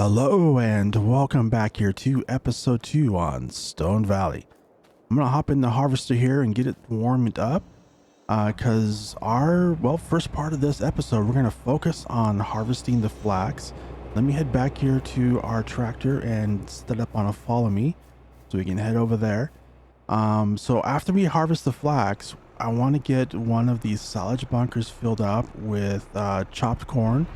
Hello and welcome back here to episode 2 on Stone Valley. I'm gonna hop in the harvester here and get it warmed up because first part of this episode we're gonna focus on harvesting the flax. Let me head back here to our tractor and set up on a follow me so we can head over there. So after we harvest the flax, I want to get one of these silage bunkers filled up with chopped corn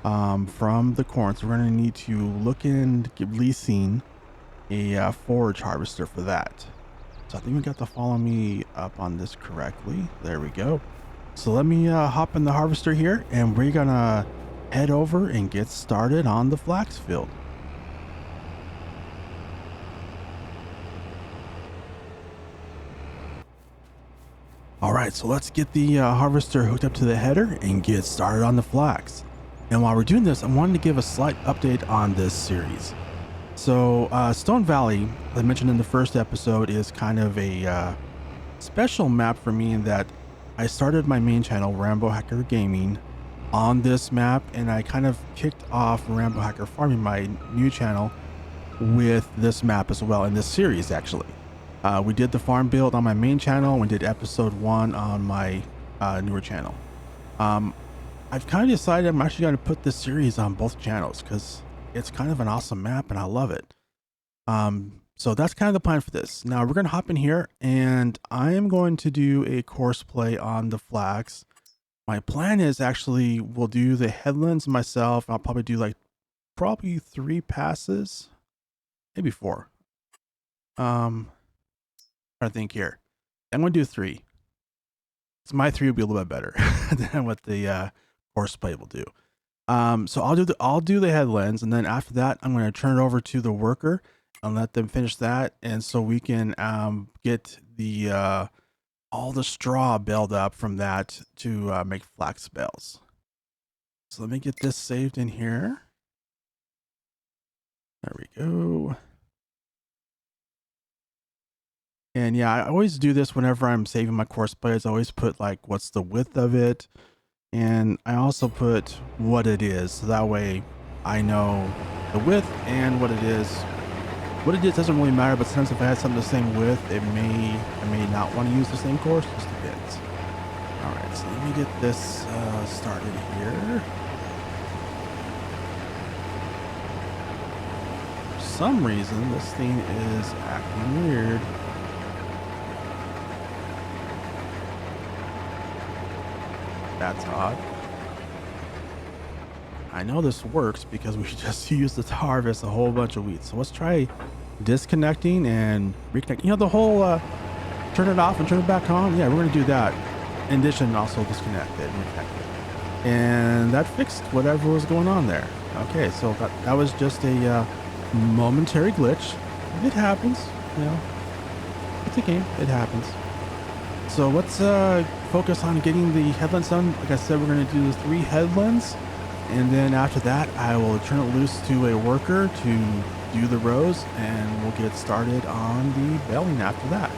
from the corn. So we're going to need to look into leasing a forage harvester for that. So I think we got to follow me up on this correctly. There we go. So let me hop in the harvester here and we're gonna head over and get started on the flax field. All right, so let's get the harvester hooked up to the header and get started on the flax. And while we're doing this, I wanted to give a slight update on this series. So Stone Valley, as I mentioned in the first episode, is kind of a special map for me in that I started my main channel, RAMBO Hacker Gaming, on this map, and I kind of kicked off RAMBO Hacker Farming, my new channel, with this map as well in this series actually. We did the farm build on my main channel. We did episode 1 on my newer channel. I've kind of decided I'm actually going to put this series on both channels because it's kind of an awesome map and I love it. So that's kind of the plan for this. Now we're going to hop in here and I am going to do a course play on the flax. My plan is actually we'll do the headlands myself. I'll probably do like 3 passes, maybe 4. I think here I'm going to do 3. So my 3 will be a little bit better than what the course play will do. So I'll do the headlands, and then after that I'm going to turn it over to the worker and let them finish that, and so we can get the all the straw baled up from that to make flax bales. So let me get this saved in here. There we go. And yeah, I always do this whenever I'm saving my course plays. I always put like what's the width of it, and I also put what it is, so that way I know the width and what it is. What it is doesn't really matter, but sometimes if I had something the same width, I may not want to use the same course. Just depends. All right, so let me get this started here. For some reason, this thing is acting weird. That's odd. I know this works because we just used it to harvest a whole bunch of wheat. So let's try disconnecting and reconnecting. You know, the whole turn it off and turn it back on. Yeah, we're going to do that. In addition, also disconnect it and reconnect it. And that fixed whatever was going on there. Okay, so that was just a momentary glitch. It happens, you know. It's a game. It happens. So let's focus on getting the headlands done. Like I said, we're going to do 3 headlands, and then after that I will turn it loose to a worker to do the rows, and we'll get started on the baling after that.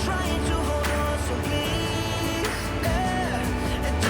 Trying to hold on, so please, yeah.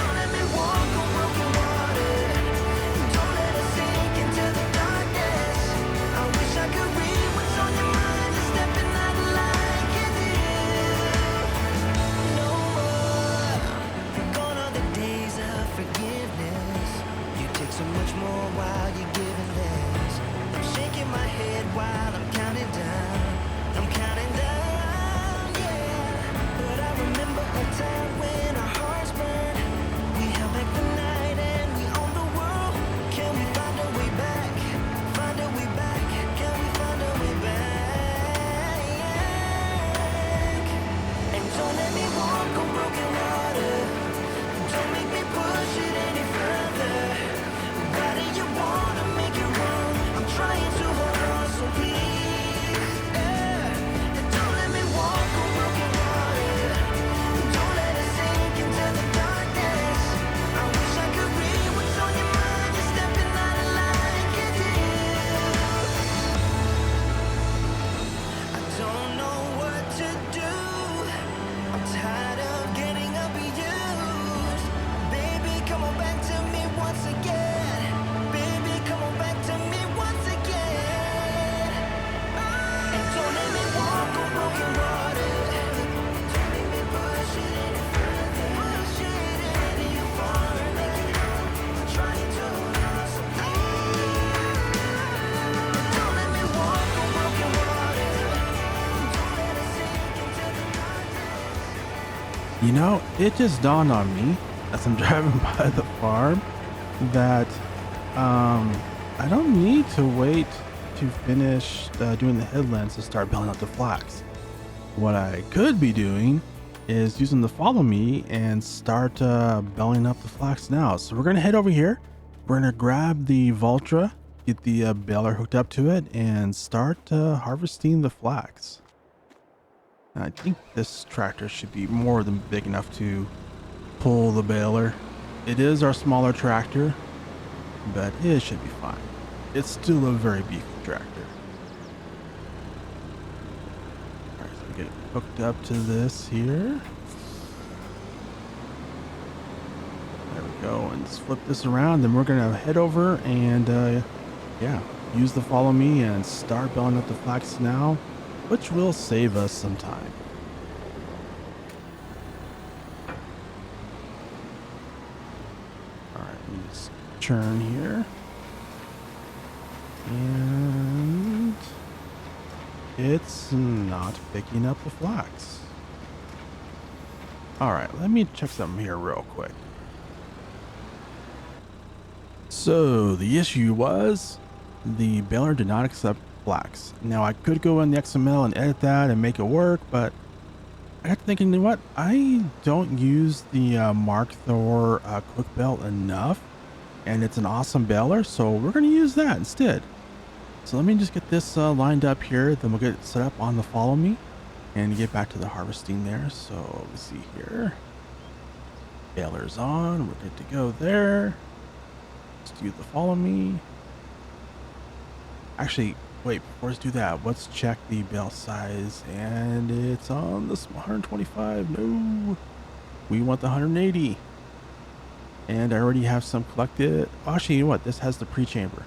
You know, it just dawned on me as I'm driving by the farm that I don't need to wait to finish doing the headlands to start belling out the flax. What I could be doing is using the follow me and start belling up the flax now. So we're gonna head over here. We're gonna grab the Voltra, get the baler hooked up to it, and start harvesting the flax. I think this tractor should be more than big enough to pull the baler. It is our smaller tractor, but it should be fine. It's still a very beefy tractor. All right, so we get it hooked up to this here. There we go, and just flip this around. Then we're gonna head over and yeah, use the follow me and start belling up the flax now, which will save us some time. All right, let me just churn here. And it's not picking up the flax. All right, let me check something here real quick. So the issue was the baler did not accept flax. Now I could go in the XML and edit that and make it work, but I got thinking, you know what? I don't use the Mark Thor quick belt enough, and it's an awesome baler, so we're going to use that instead. So let me just get this lined up here, then we'll get it set up on the follow me and get back to the harvesting there. So let's see here. Baler's on, we're good to go there. Let's do the follow me. Actually, wait, before let's do that, let's check the bale size, and it's on the 125. No, we want the 180. And I already have some collected. Actually, you know what? This has the pre-chamber,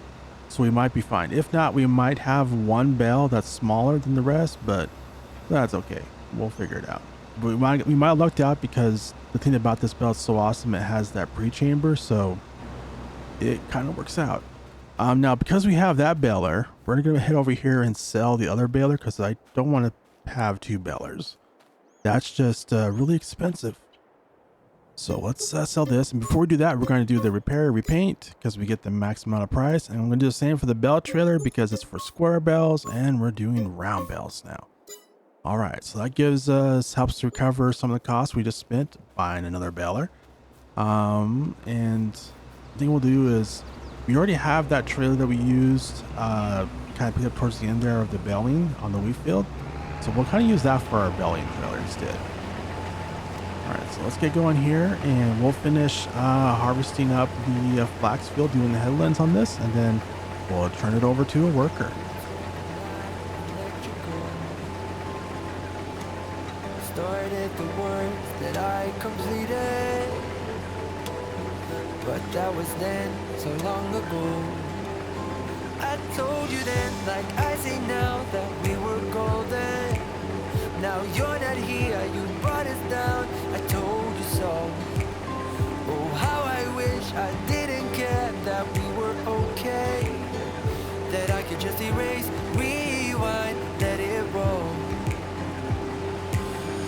so we might be fine. If not, we might have one bale that's smaller than the rest, but that's okay. We'll figure it out. But we might have lucked out because the thing about this bale is so awesome. It has that pre-chamber, so it kind of works out. Now, because we have that baler, we're going to head over here and sell the other baler because I don't want to have two balers. That's just really expensive. So let's sell this. And before we do that, we're going to do the repair, repaint because we get the max amount of price. And I'm going to do the same for the bell trailer because it's for square bells and we're doing round bells now. All right, so that gives us, helps to recover some of the costs we just spent buying another baler. And the thing we'll do is, we already have that trailer that we used kind of picked up towards the end there of the belling on the wheat field. So we'll kind of use that for our belling trailer instead. All right, so let's get going here and we'll finish harvesting up the flax field, doing the headlands on this, and then we'll turn it over to a worker. Started the work that I completed, but that was then, so long ago. I told you then, like I say now, that we were golden. Now you're not here, you brought us down, I told you so. Oh, how I wish I didn't care, that we were okay. That I could just erase, rewind, let it roll.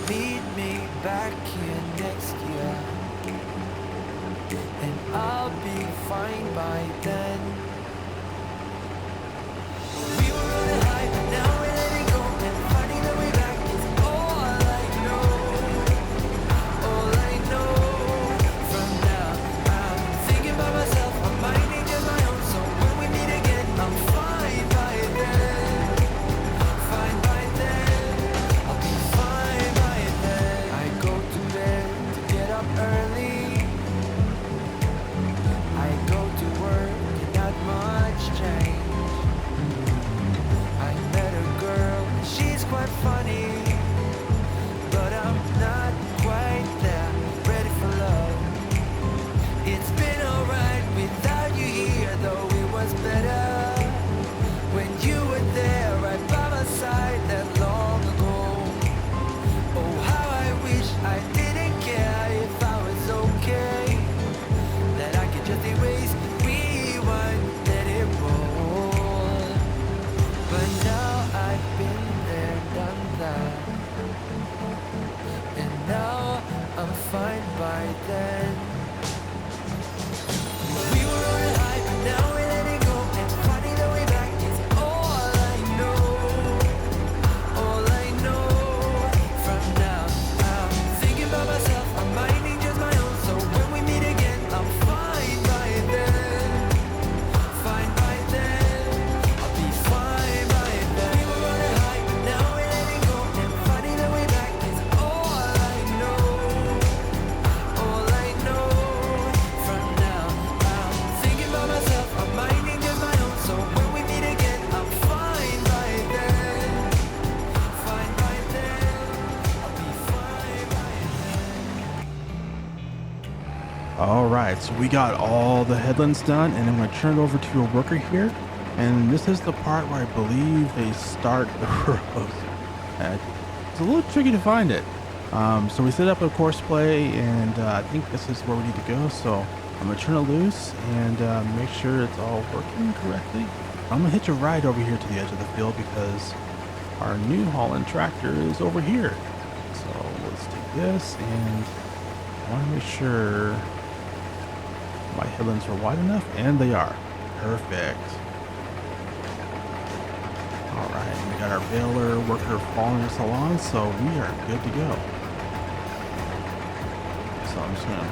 Meet me back here next year, and I'll be fine by then. We were on a high, now we're letting go, and finding the way back is all I know. All I know. From now, I'm thinking about myself, my mind ain't just my own, so when we meet again, I'm fine by then. Fine by then, I'll be fine by then. I go to bed to get up early. I go to work and not much change. I met a girl, she's quite funny, but I'm not quite there, ready for love. It's been alright without you here, though it was better when you were there right by my side that long ago. Oh, how I wish I didn't care if I was okay, that I could just erase, rewind, let it roll. But now I've been there, done that. right then. We were on a high, but now we're letting go, and finding the way back is all I know. All I know. From now, I'm thinking about myself, I'm minding just my own. So when we meet again, I'm fine by then. Fine by then. I'll be fine by then. We were on a high, but now we're letting go, and finding the way back is all I know. All I know. From now, I'm thinking about myself, I'm minding just my own. So when we meet again, I'm fine by then. Fine by then. I'll be fine by then. All right, so we got all the headlands done, and I'm going to turn it over to a worker here. And this is the part where I believe they start the rows. It's a little tricky to find it. So we set up a course play, and I think this is where we need to go. So I'm going to turn it loose and make sure it's all working correctly. I'm going to hitch a ride over here to the edge of the field because our New Holland tractor is over here. So let's take this, and I want to make sure my headlands are wide enough, and they are. Perfect. All right, we got our baler worker following us along, so we are good to go. So I'm just gonna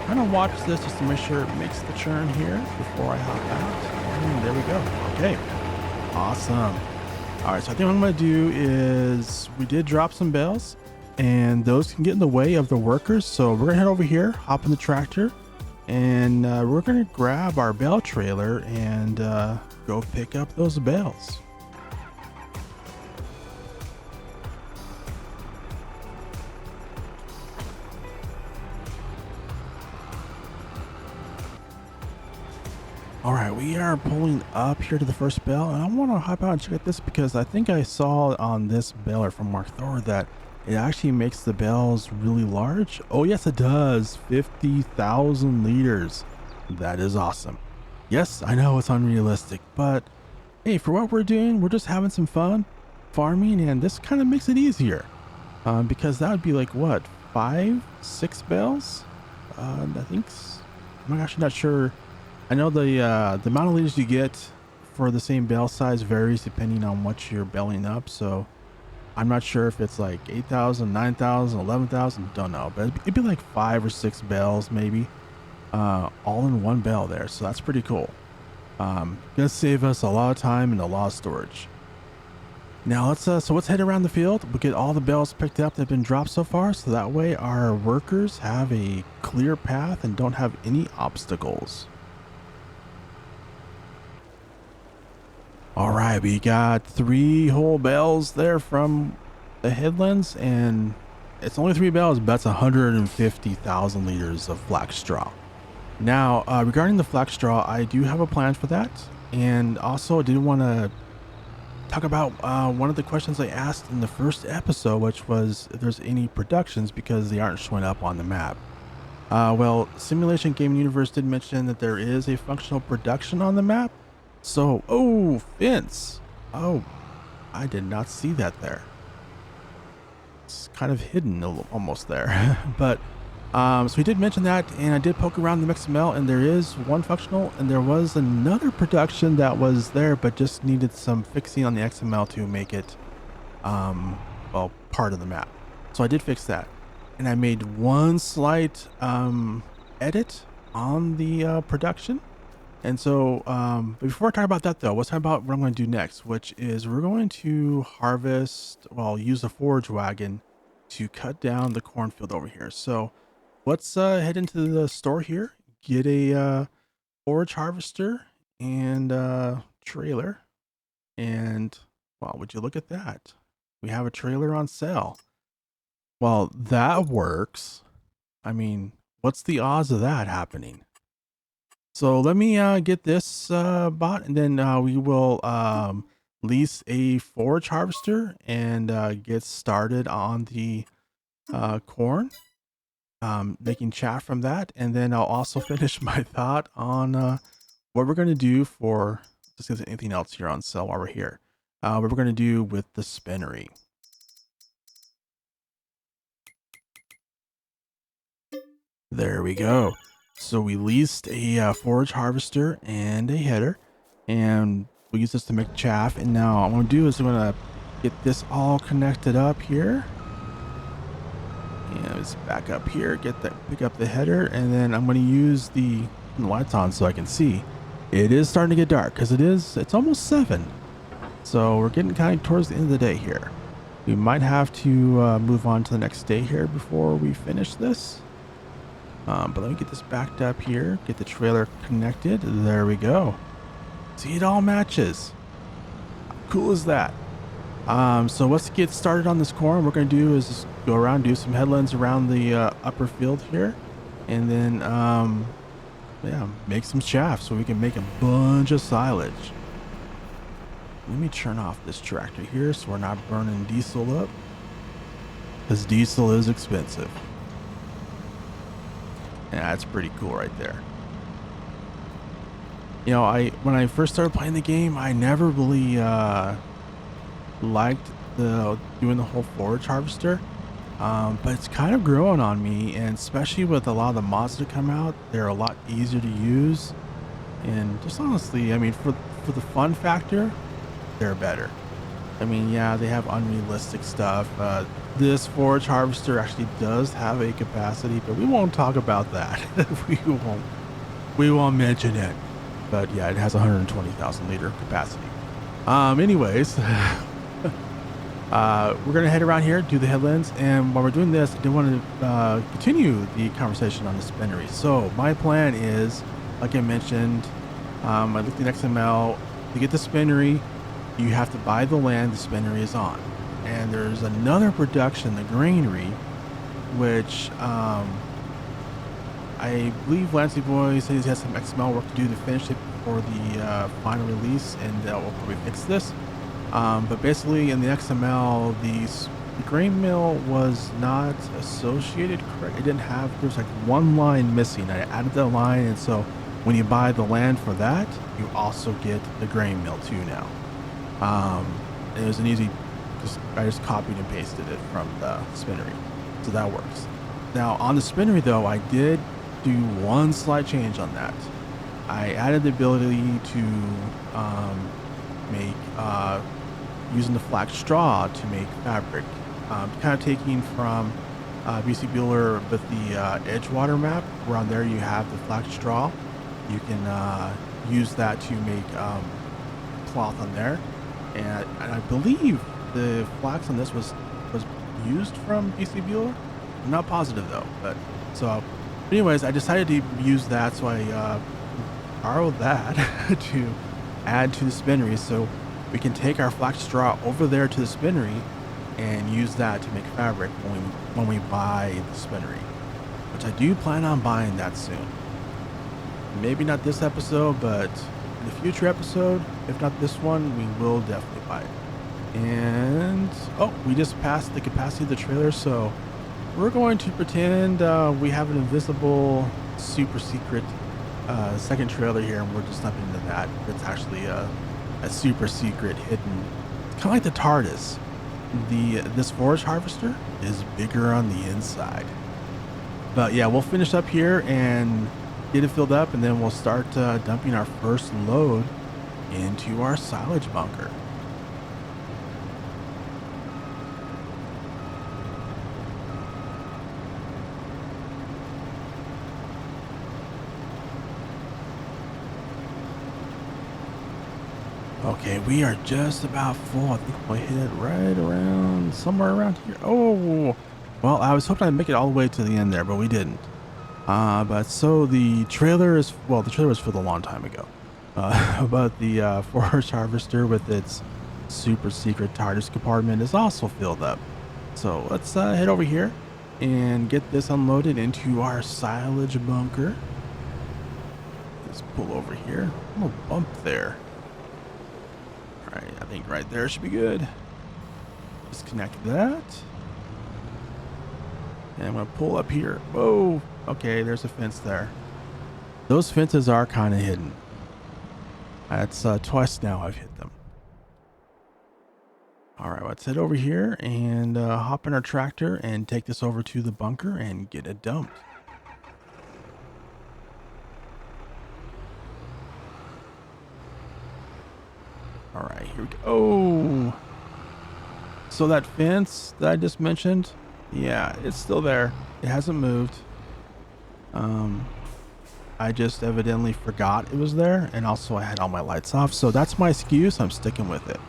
kind of watch this just to make sure it makes the churn here before I hop out. And there we go. Okay, awesome. All right, so I think what I'm gonna do is we did drop some bales, and those can get in the way of the workers. So we're gonna head over here, hop in the tractor, and we're gonna grab our bale trailer and go pick up those bales. All right, we are pulling up here to the first bale, and I want to hop out and check out this because I think I saw on this baler from Mark Thor that it actually makes the bales really large. Oh yes, it does. 50,000 liters. That is awesome. Yes, I know it's unrealistic, but hey, for what we're doing, we're just having some fun farming, and this kind of makes it easier because that would be like what, 5-6 bales? I think. I'm actually not sure. I know the amount of liters you get for the same bale size varies depending on what you're baling up. So I'm not sure if it's like 8,000, 9,000, 11,000. Don't know, but it'd be like 5 or 6 bales maybe, all in one bale there. So that's pretty cool. Gonna save us a lot of time and a lot of storage. Now let's head around the field. We'll get all the bales picked up that have been dropped so far, so that way our workers have a clear path and don't have any obstacles. All right, we got 3 whole bales there from the headlands, and it's only 3 bales, but that's 150,000 liters of flax straw. Now, regarding the flax straw, I do have a plan for that, and also I did want to talk about one of the questions I asked in the first episode, which was if there's any productions because they aren't showing up on the map. Well, Simulation Gaming Universe did mention that there is a functional production on the map. So, oh, fence. Oh, I did not see that there. It's kind of hidden almost there. But, so he did mention that, and I did poke around the XML, and there is one functional, and there was another production that was there, but just needed some fixing on the XML to make it, well, part of the map. So I did fix that. And I made one slight edit on the production. And so, but before I talk about that though, let's talk about what I'm going to do next, which is we're going to harvest, well, use the forage wagon to cut down the cornfield over here. So let's head into the store here, get a forage harvester and trailer. And wow, would you look at that? We have a trailer on sale. Well, that works. I mean, what's the odds of that happening? So let me get this bought, and then we will lease a forage harvester and get started on the corn, making chaff from that. And then I'll also finish my thought on what we're going to do for, just if there's anything else here on sale while we're here, what we're going to do with the spinnery. There we go. So we leased a forage harvester and a header, and we use this to make chaff. And now what I'm going to do is I'm going to get this all connected up here. And let's back up here, pick up the header, and then I'm going to use the lights on so I can see. It is starting to get dark because it's almost 7. So we're getting kind of towards the end of the day here. We might have to move on to the next day here before we finish this. But let me get this backed up here, get the trailer connected. There we go. See, it all matches. How cool is that? So let's get started on this corn. What we're going to do is just go around, do some headlands around the upper field here, and then yeah, make some chaff so we can make a bunch of silage. Let me turn off this tractor here so we're not burning diesel up, because diesel is expensive. Yeah, that's pretty cool right there. You know, when I first started playing the game, I never really liked doing the whole forage harvester, but it's kind of growing on me, and especially with a lot of the mods that come out, they're a lot easier to use. And just honestly, I mean, for the fun factor, they're better. I mean, yeah, they have unrealistic stuff. This forage harvester actually does have a capacity, but we won't talk about that. we won't mention it. But yeah, it has 120,000 liter capacity. Anyways, we're gonna head around here, do the headlands, and while we're doing this, I do want to continue the conversation on the spinnery. So my plan is, like I mentioned, I looked at XML. To get the spinnery, you have to buy the land the spinnery is on. And there's another production, the granary, which I believe Lancyboi said he has some XML work to do to finish it before the final release, and that will probably fix this. But basically in the XML, the grain mill was not associated correct. It didn't have, there was like one line missing. I added that line, and so when you buy the land for that, you also get the grain mill too now. It was an easy, I just copied and pasted it from the spinnery, so that works. Now on the spinnery though, I did do one slight change on that. I added the ability to make using the flax straw to make fabric, kind of taking from BC Bueller with the Edgewater map, where on there you have the flax straw. You can use that to make cloth on there, and I believe the flax on this was used from BC Bueller. I'm not positive though, but so anyways, I decided to use that, so I borrowed that to add to the spinnery, so we can take our flax straw over there to the spinnery and use that to make fabric when we buy the spinnery, which I do plan on buying that soon. Maybe not this episode, but in a future episode, if not this one, we will definitely buy it. And oh, we just passed the capacity of the trailer, so we're going to pretend we have an invisible super secret second trailer here, and we're just jumping into that. It's actually a super secret hidden, kind of like the TARDIS. This forage harvester is bigger on the inside. But yeah, we'll finish up here and get it filled up, and then we'll start dumping our first load into our silage bunker. Okay, we are just about full. I think we'll hit it right around, somewhere around here. Oh, well, I was hoping I'd make it all the way to the end there, but we didn't. But so the trailer is, well, the trailer was filled a long time ago. But the forage harvester with its super secret TARDIS compartment is also filled up. So let's head over here and get this unloaded into our silage bunker. Let's pull over here. A little bump there. All right, I think right there should be good. Disconnect that. And I'm gonna pull up here. Whoa, okay, there's a fence there. Those fences are kind of hidden. That's twice now I've hit them. All right, let's head over here and hop in our tractor and take this over to the bunker and get it dumped. Oh, so that fence that I just mentioned, yeah, it's still there. It hasn't moved. I just evidently forgot it was there, and also I had all my lights off, so that's my excuse. I'm sticking with it.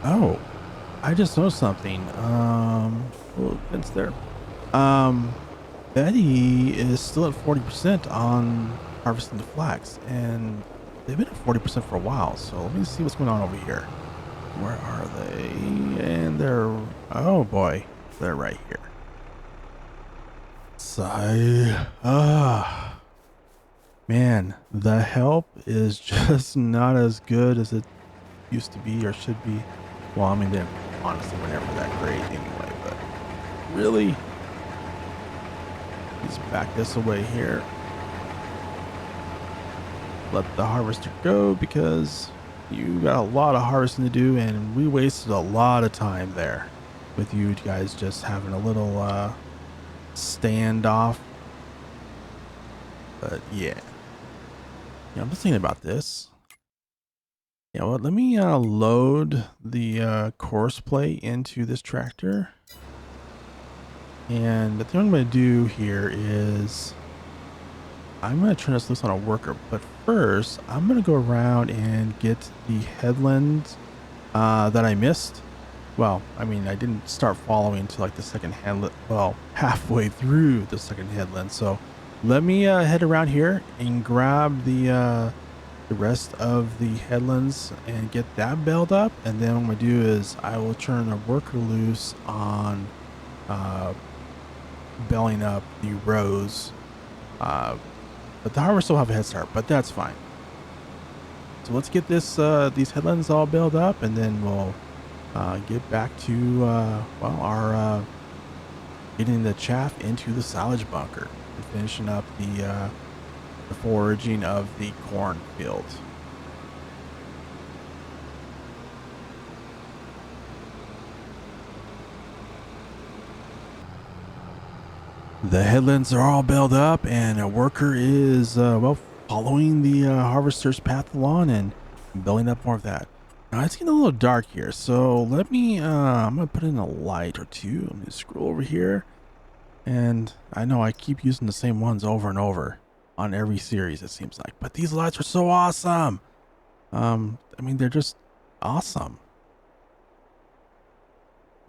Oh, I just noticed something. Oh, fence there. Betty is still at 40% on harvesting the flax, and they've been at 40% for a while. So let me see what's going on over here. Where are they? And they're, oh boy, they're right here. Sigh. Man, the help is just not as good as it used to be or should be. Well, I mean, they're honestly were never that great anyway, but really, let's back this away here. Let the harvester go because you got a lot of harvesting to do, and we wasted a lot of time there with you guys just having a little standoff. But yeah, I'm just thinking about this. You know what? Let me load the course play into this tractor, and the thing I'm going to do here is I'm going to turn this loose on a worker, but first I'm going to go around and get the headlands that I missed. Well, I mean, I didn't start following until like the second headland, well, halfway through the second headland. So let me head around here and grab the rest of the headlands and get that bailed up. And then what I'm going to do is I will turn a worker loose on belling up the rows. But the harvester will have a head start, but that's fine. So let's get this these headlands all bailed up, and then we'll get back to well, our getting the chaff into the silage bunker and finishing up the foraging of the cornfield. The headlands are all bailed up, and a worker is well, following the harvester's path along and building up more of that. Now it's getting a little dark here, so let me I'm gonna put in a light or two. Let me scroll over here, and I know I keep using the same ones over and over on every series, it seems like, but these lights are so awesome. I mean, they're just awesome.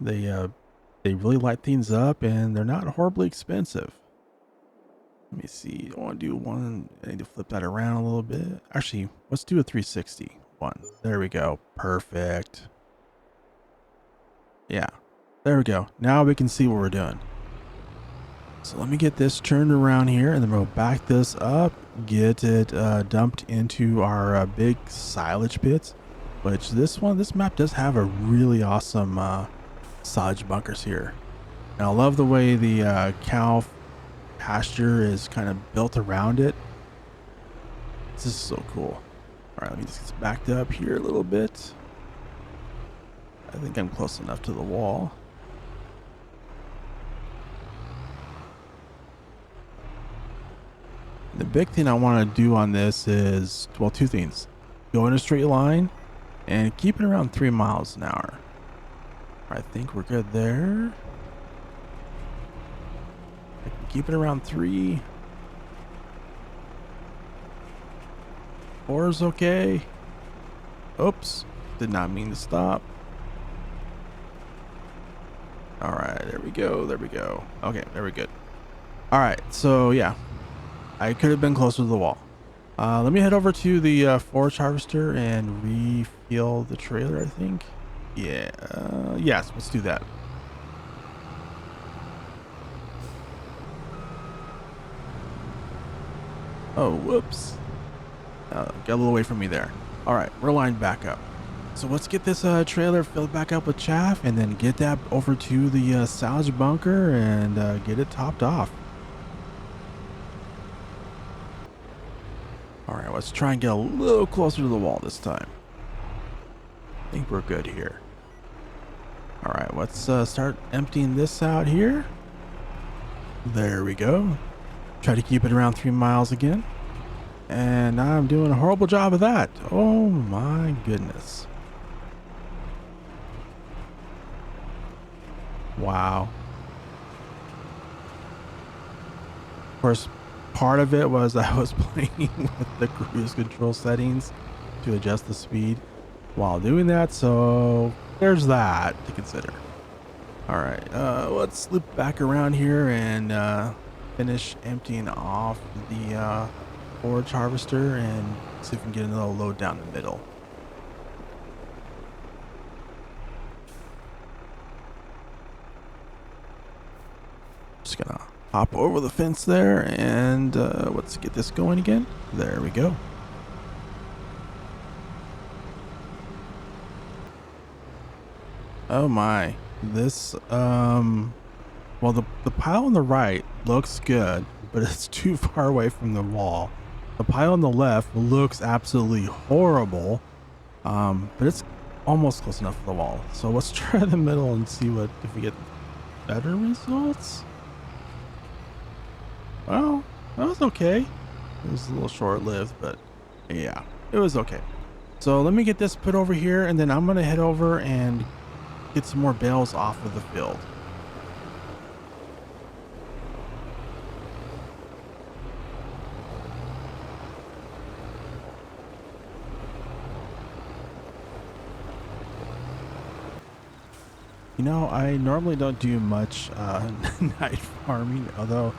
They really light things up, and they're not horribly expensive. Let me see. I want to do one. I need to flip that around a little bit. Actually, let's do a 360 one. There we go. Perfect. Yeah, there we go. Now we can see what we're doing. So let me get this turned around here, and then we'll back this up, get it dumped into our big silage pits, which this map does have a really awesome silage bunkers here. And I love the way the cow pasture is kind of built around it. This is so cool. All right, let me just get backed up here a little bit. I think I'm close enough to the wall. The big thing I want to do on this is, well, two things. Go in a straight line and keep it around 3 miles an hour. I think we're good there. I can keep it around 3. 4 is okay. Oops, did not mean to stop. All right, there we go. There we go. Okay, there we go. All right, so yeah, I could have been closer to the wall. Let me head over to the forage harvester and refuel the trailer, I think. Yeah, yes, let's do that. Oh, whoops. Got a little away from me there. All right, we're lined back up. So let's get this trailer filled back up with chaff, and then get that over to the silage bunker and get it topped off. All right, let's try and get a little closer to the wall this time. I think we're good here. All right, let's start emptying this out here. There we go. Try to keep it around 3 miles again. And I'm doing a horrible job of that. Oh my goodness. Wow. Of course, part of it was I was playing with the cruise control settings to adjust the speed while doing that. So there's that to consider. All right, let's loop back around here and finish emptying off the forage harvester and see if we can get another load down the middle. Just gonna hop over the fence there and let's get this going again. There we go. Oh my, this well, the pile on the right looks good, but it's too far away from the wall. The pile on the left looks absolutely horrible, but it's almost close enough to the wall. So let's try the middle and see if we get better results. Well, that was okay. It was a little short-lived, but yeah, it was okay. So let me get this put over here, and then I'm gonna head over and get some more bales off of the field. You know, I normally don't do much night farming, although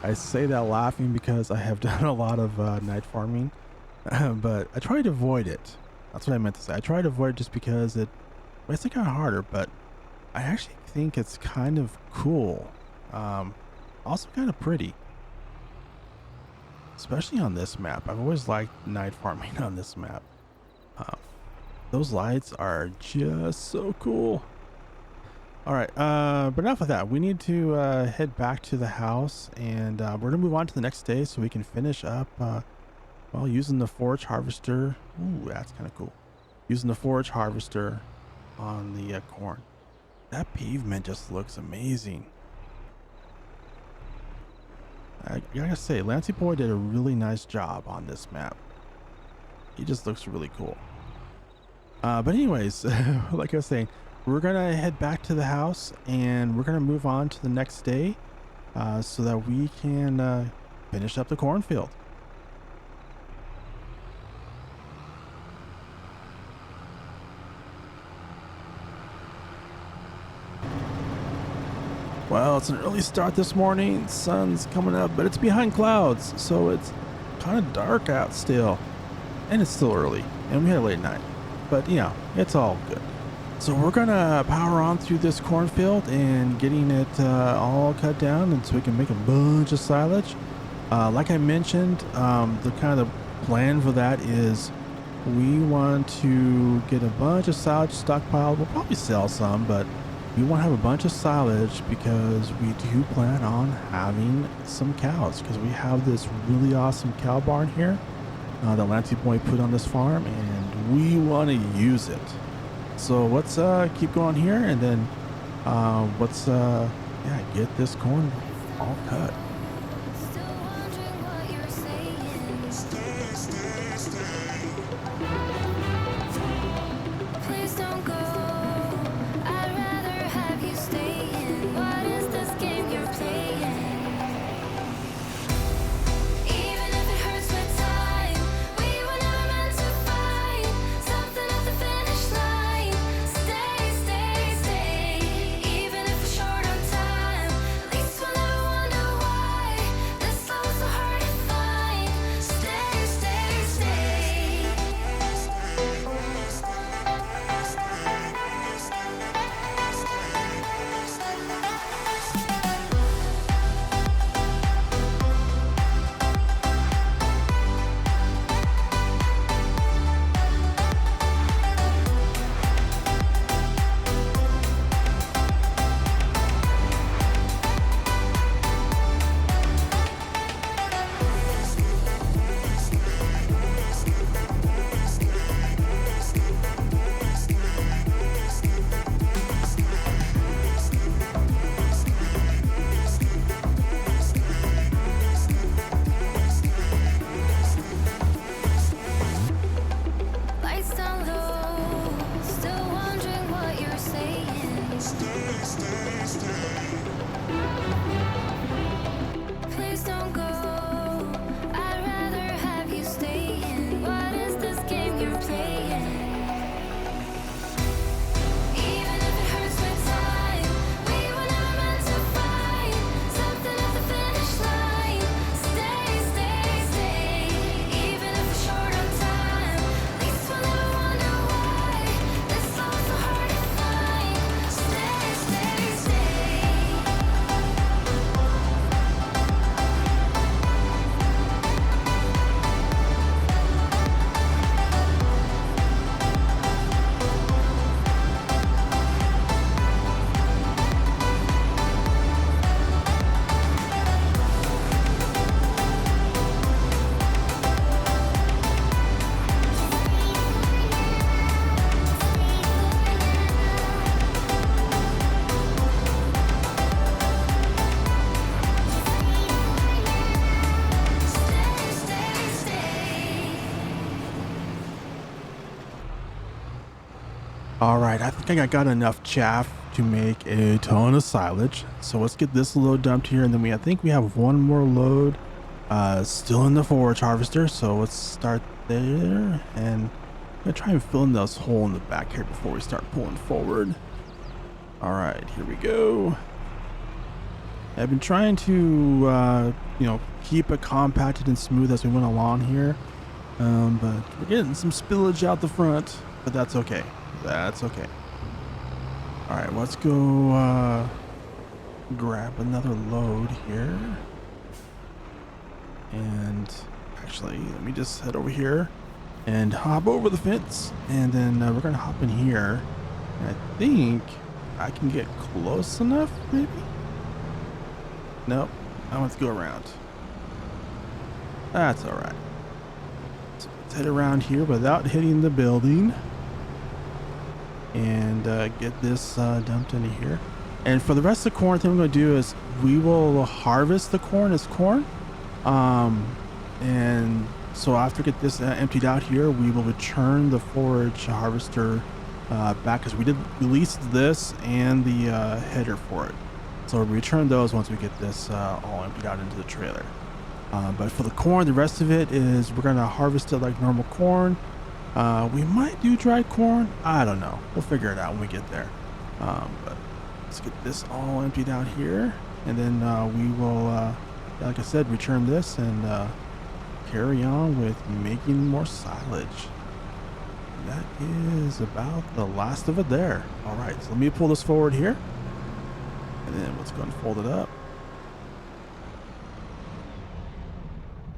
I say that laughing because I have done a lot of night farming, but I try to avoid it. That's what I meant to say. I try to avoid it just because it makes it kind of harder, but I actually think it's kind of cool. Also kind of pretty, especially on this map. I've always liked night farming on this map. Those lights are just so cool. All right, but enough of that. We need to head back to the house, and we're gonna move on to the next day so we can finish up well, using the forage harvester. Ooh, that's kind of cool. Using the forage harvester on the corn. That pavement just looks amazing. I gotta say, Lancyboi did a really nice job on this map. He just looks really cool. But anyways, like I was saying, we're gonna head back to the house and we're gonna move on to the next day so that we can finish up the cornfield. Well, it's an early start this morning. Sun's coming up, but it's behind clouds, so it's kind of dark out still. And it's still early, and we had a late night. But, you know, it's all good. So we're gonna power on through this cornfield and getting it all cut down, and so we can make a bunch of silage. Like I mentioned, the kind of plan for that is we want to get a bunch of silage stockpiled. We'll probably sell some, but we want to have a bunch of silage because we do plan on having some cows, because we have this really awesome cow barn here that Lancyboi put on this farm, and we want to use it. So let's keep going here, and then let's get this corn all cut. All right, I think I got enough chaff to make a ton of silage. So let's get this load dumped here, and then I think we have one more load still in the forage harvester. So let's start there, and I'm gonna try and fill in this hole in the back here before we start pulling forward. All right, here we go. I've been trying to keep it compacted and smooth as we went along here, but we're getting some spillage out the front, but that's okay. That's okay. All right, let's go grab another load here. And actually, let me just head over here and hop over the fence, and then we're gonna hop in here. And I think I can get close enough, maybe? Nope, I want to go around. That's all right. So let's head around here without hitting the building, and get this dumped into here. And for the rest of the corn, thing we're going to do is we will harvest the corn as corn. And so after we get this emptied out here, we will return the forage harvester back, because we did release this and the header for it. So we'll return those once we get this all emptied out into the trailer. But for the corn, the rest of it is we're going to harvest it like normal corn. We might do dried corn. I don't know. We'll figure it out when we get there. But let's get this all emptied out here. And then we will, like I said, return this and carry on with making more silage. That is about the last of it there. All right, so let me pull this forward here. And then let's go and fold it up.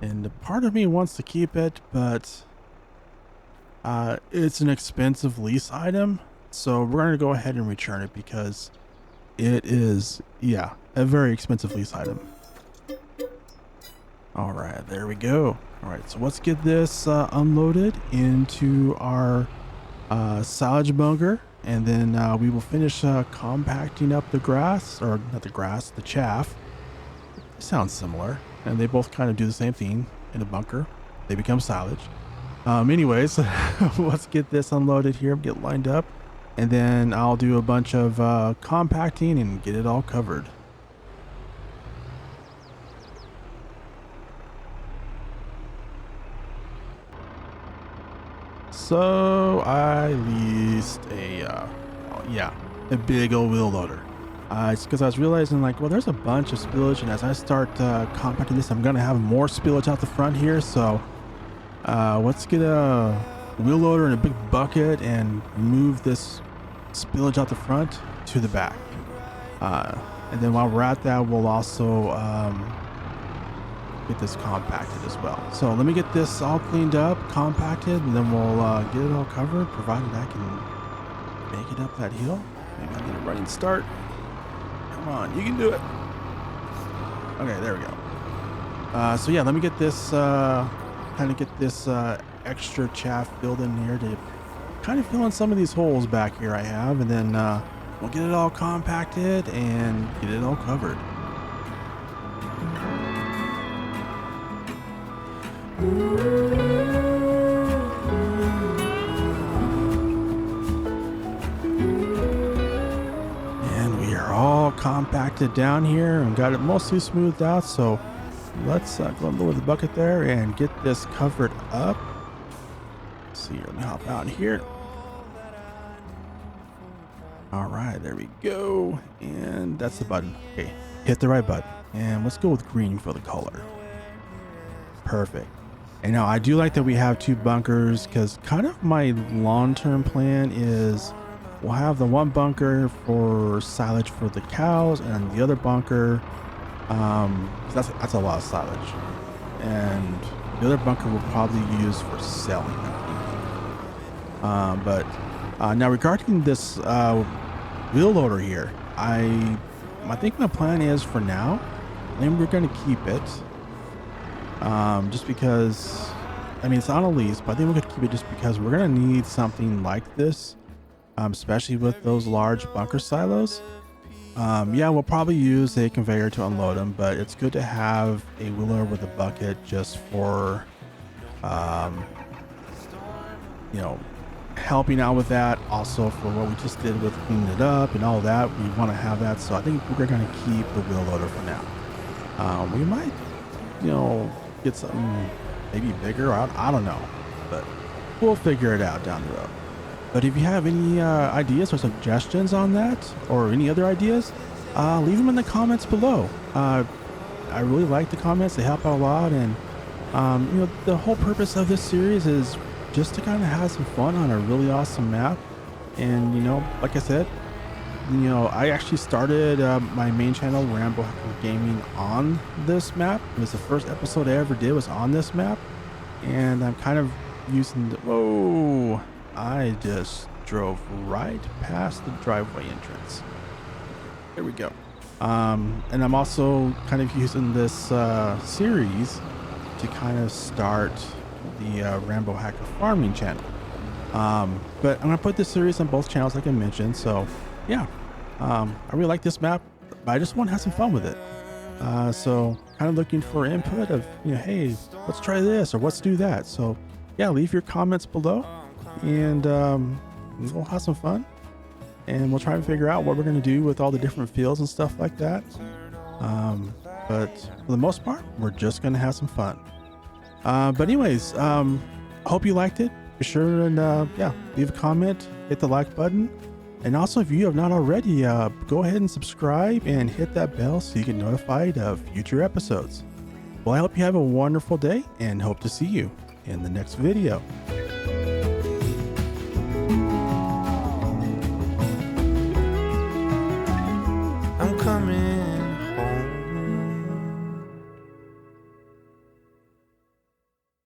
And a part of me wants to keep it, but it's an expensive lease item. So we're going to go ahead and return it because it is, yeah, a very expensive lease item. All right, there we go. All right, so let's get this unloaded into our silage bunker, and then we will finish compacting up the grass, or not the grass, the chaff. It sounds similar, and they both kind of do the same thing in a bunker. They become silage. Anyways, let's get this unloaded here, get lined up, and then I'll do a bunch of compacting and get it all covered. So I leased a big old wheel loader. It's because I was realizing, like, well, there's a bunch of spillage, and as I start compacting this, I'm gonna have more spillage out the front here. So let's get a wheel loader and a big bucket and move this spillage out the front to the back. And then while we're at that, we'll also get this compacted as well. So let me get this all cleaned up, compacted, and then we'll get it all covered, provided I can make it up that hill. Maybe I'll get a running start. Come on, you can do it. Okay, there we go. So yeah, let me get this, kind of get this extra chaff filled in here to kind of fill in some of these holes back here I have, and then we'll get it all compacted and get it all covered. And we are all compacted down here and got it mostly smoothed out, so let's go and lower the bucket there and get this covered up. Let's see here, let me hop out here. All right, there we go, and that's the button. Okay, hit the right button, and let's go with green for the color. Perfect. And now I do like that we have two bunkers, because kind of my long-term plan is we'll have the one bunker for silage for the cows, and the other bunker, that's a lot of silage, and the other bunker we'll probably use for selling, I think. But now regarding this wheel loader here, I think my plan is for now, and we're going to keep it. Just because, I mean, it's on a lease, but I think we're going to keep it just because we're going to need something like this, especially with those large bunker silos. Yeah, we'll probably use a conveyor to unload them, but it's good to have a wheeler with a bucket just for, helping out with that. Also for what we just did with cleaning it up and all that, we want to have that. So I think we're going to keep the wheel loader for now. We might, get something maybe bigger. I don't know, but we'll figure it out down the road. But if you have any ideas or suggestions on that, or any other ideas, leave them in the comments below. I really like the comments. They help out a lot. And, the whole purpose of this series is just to kind of have some fun on a really awesome map. And, like I said, I actually started my main channel, RAMBO Gaming, on this map. It was the first episode I ever did was on this map. And I'm kind of using whoa, I just drove right past the driveway entrance. There we go. And I'm also kind of using this series to kind of start the RAMBO Hacker Farming channel. But I'm gonna put this series on both channels like I mentioned. So yeah, I really like this map, but I just want to have some fun with it. So kind of looking for input of, hey, let's try this or let's do that. So yeah, leave your comments below, and we'll have some fun, and we'll try to figure out what we're going to do with all the different fields and stuff like that. But for the most part, we're just going to have some fun. But anyways, hope you liked it. Be sure and leave a comment, hit the like button, and also if you have not already, go ahead and subscribe and hit that bell so you get notified of future episodes. Well, I hope you have a wonderful day and hope to see you in the next video.